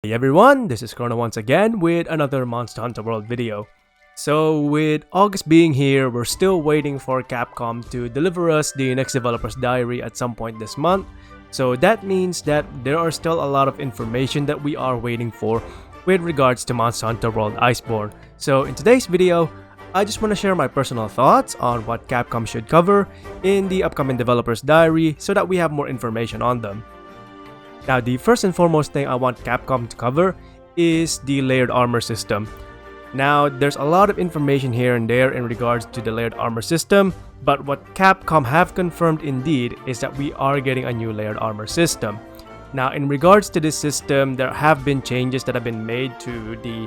Hey everyone, this is Chrono once again with another Monster Hunter World video. So with August being here, we're still waiting for Capcom to deliver us the next developer's diary at some point this month. So that means that there are still a lot of information that we are waiting for with regards to Monster Hunter World Iceborne. So in today's video, I just want to share my personal thoughts on what Capcom should cover in the upcoming developer's diary so that we have more information on them. Now, the first and foremost thing I want Capcom to cover is the layered armor system. Now, there's a lot of information here and there in regards to the layered armor system, but what Capcom have confirmed indeed is that we are getting a new layered armor system. Now, in regards to this system, there have been changes that have been made to the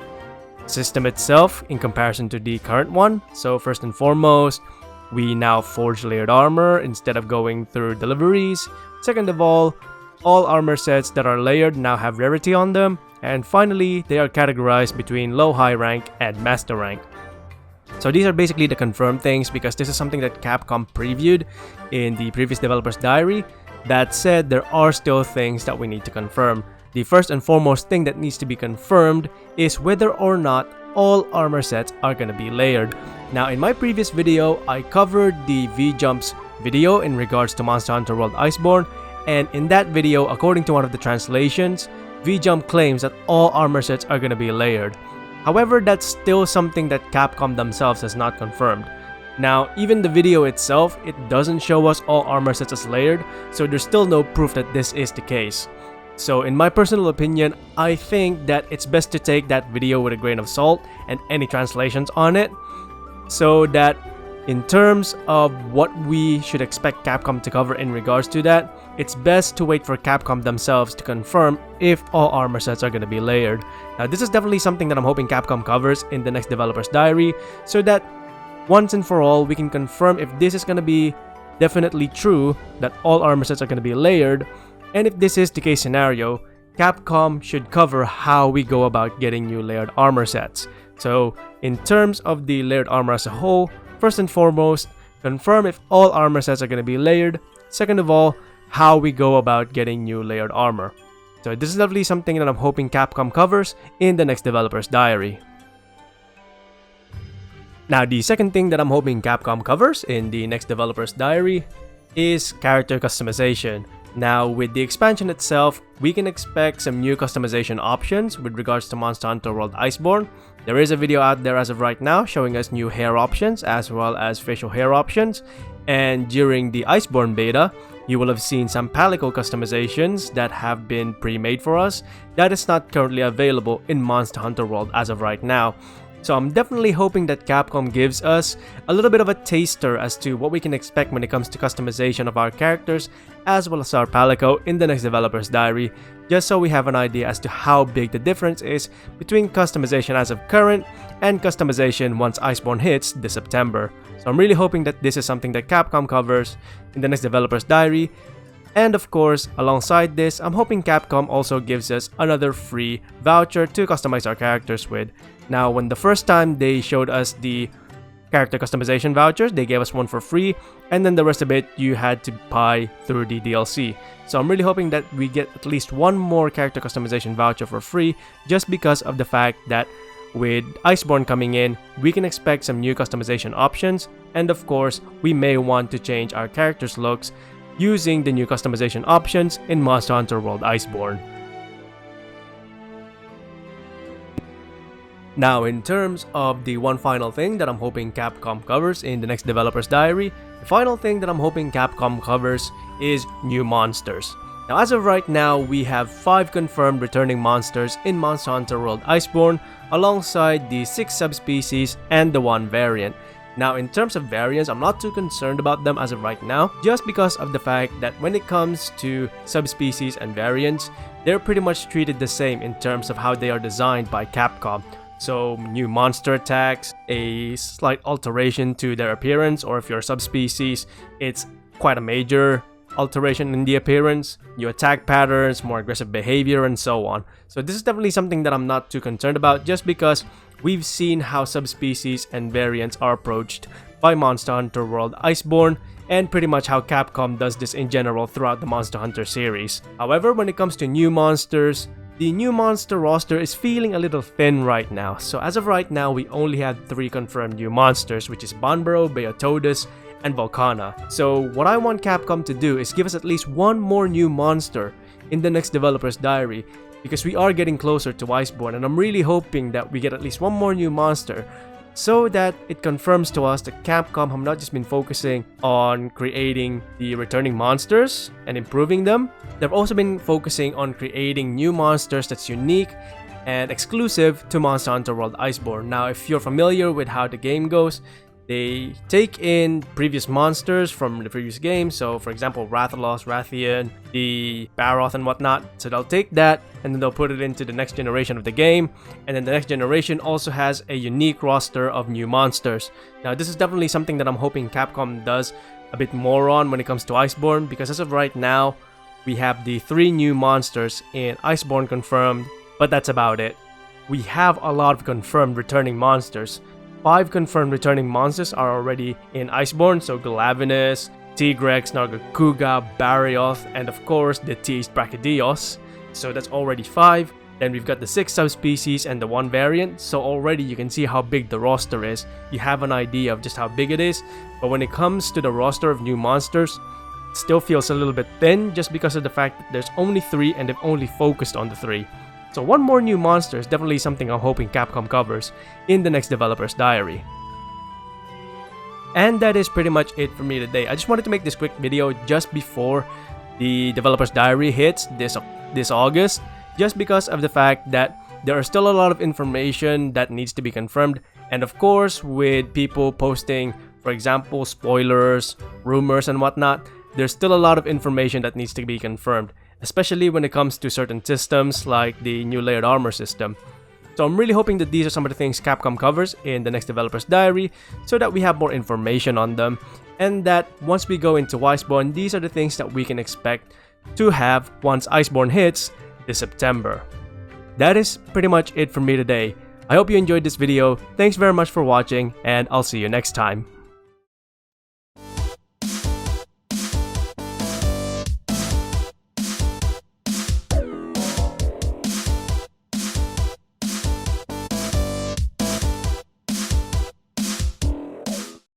system itself in comparison to the current one. So first and foremost, we now forge layered armor instead of going through deliveries. Second of all armor sets that are layered now have rarity on them, and finally, they are categorized between low, high rank, and master rank. So these are basically the confirmed things because this is something that Capcom previewed in the previous developer's diary. That said, there are still things that we need to confirm. The first and foremost thing that needs to be confirmed is whether or not all armor sets are going to be layered. Now, in my previous video, I covered the V-Jumps video in regards to Monster Hunter World Iceborne. And in that video, according to one of the translations, V-Jump claims that all armor sets are going to be layered. However, that's still something that Capcom themselves has not confirmed. Now, even the video itself, it doesn't show us all armor sets as layered, so there's still no proof that this is the case. So in my personal opinion, I think that it's best to take that video with a grain of salt and any translations on it, so that in terms of what we should expect Capcom to cover in regards to that, it's best to wait for Capcom themselves to confirm if all armor sets are going to be layered. Now, this is definitely something that I'm hoping Capcom covers in the next developer's diary, so that once and for all, we can confirm if this is going to be definitely true, that all armor sets are going to be layered, and if this is the case scenario, Capcom should cover how we go about getting new layered armor sets. So, in terms of the layered armor as a whole, first and foremost, confirm if all armor sets are going to be layered. Second of all, how we go about getting new layered armor. So this is definitely something that I'm hoping Capcom covers in the next developer's diary. Now, the second thing that I'm hoping Capcom covers in the next developer's diary is character customization. Now, with the expansion itself, we can expect some new customization options with regards to Monster Hunter World Iceborne. There is a video out there as of right now showing us new hair options as well as facial hair options. And during the Iceborne beta, you will have seen some palico customizations that have been pre-made for us that is not currently available in Monster Hunter World as of right now. So I'm definitely hoping that Capcom gives us a little bit of a taster as to what we can expect when it comes to customization of our characters as well as our palico in the next developer's diary, just so we have an idea as to how big the difference is between customization as of current and customization once Iceborne hits this September. So I'm really hoping that this is something that Capcom covers in the next developer's diary. And of course, alongside this, I'm hoping Capcom also gives us another free voucher to customize our characters with. Now, when the first time they showed us the character customization vouchers, they gave us one for free, and then the rest of it you had to buy through the DLC. So I'm really hoping that we get at least one more character customization voucher for free, just because of the fact that with Iceborne coming in, we can expect some new customization options, and of course, we may want to change our characters' looks using the new customization options in Monster Hunter World Iceborne. Now, in terms of the one final thing that I'm hoping Capcom covers in the next developer's diary, the final thing that I'm hoping Capcom covers is new monsters. Now, as of right now, we have 5 confirmed returning monsters in Monster Hunter World Iceborne, alongside the 6 subspecies and the 1 variant. Now, in terms of variants, I'm not too concerned about them as of right now, just because of the fact that when it comes to subspecies and variants, they're pretty much treated the same in terms of how they are designed by Capcom. So, new monster attacks, a slight alteration to their appearance, or if you're a subspecies, it's quite a major alteration in the appearance, new attack patterns, more aggressive behavior, and so on. So this is definitely something that I'm not too concerned about, just because we've seen how subspecies and variants are approached by Monster Hunter World Iceborne, and pretty much how Capcom does this in general throughout the Monster Hunter series. However, when it comes to new monsters, the new monster roster is feeling a little thin right now. So as of right now, we only have 3 confirmed new monsters, which is Banbaro, Beotodus, and Volcana. So what I want Capcom to do is give us at least one more new monster in the next developer's diary, because we are getting closer to Iceborne, and I'm really hoping that we get at least one more new monster, so that it confirms to us that Capcom have not just been focusing on creating the returning monsters and improving them, they've also been focusing on creating new monsters that's unique and exclusive to Monster Hunter World Iceborne. Now, if you're familiar with how the game goes, they take in previous monsters from the previous game. So for example, Rathalos, Rathian, the Baroth and whatnot. So they'll take that and then they'll put it into the next generation of the game. And then the next generation also has a unique roster of new monsters. Now this is definitely something that I'm hoping Capcom does a bit more on when it comes to Iceborne, because as of right now, we have the 3 new monsters in Iceborne confirmed, but that's about it. We have a lot of confirmed returning monsters. 5 confirmed returning monsters are already in Iceborne, so Galavinus, Tigrex, Nargacuga, Barioth, and of course the Teased Brachydios. So that's already 5. Then we've got the 6 subspecies and the 1 variant, so already you can see how big the roster is. You have an idea of just how big it is, but when it comes to the roster of new monsters, it still feels a little bit thin just because of the fact that there's only 3 and they've only focused on the 3. So one more new monster is definitely something I'm hoping Capcom covers in the next developer's diary. And that is pretty much it for me today. I just wanted to make this quick video just before the developer's diary hits this August, just because of the fact that there are still a lot of information that needs to be confirmed. And of course, with people posting, for example, spoilers, rumors and whatnot, there's still a lot of information that needs to be confirmed, especially when it comes to certain systems like the new layered armor system. So I'm really hoping that these are some of the things Capcom covers in the next developer's diary, so that we have more information on them, and that once we go into Iceborne, these are the things that we can expect to have once Iceborne hits this September. That is pretty much it for me today. I hope you enjoyed this video, thanks very much for watching, and I'll see you next time.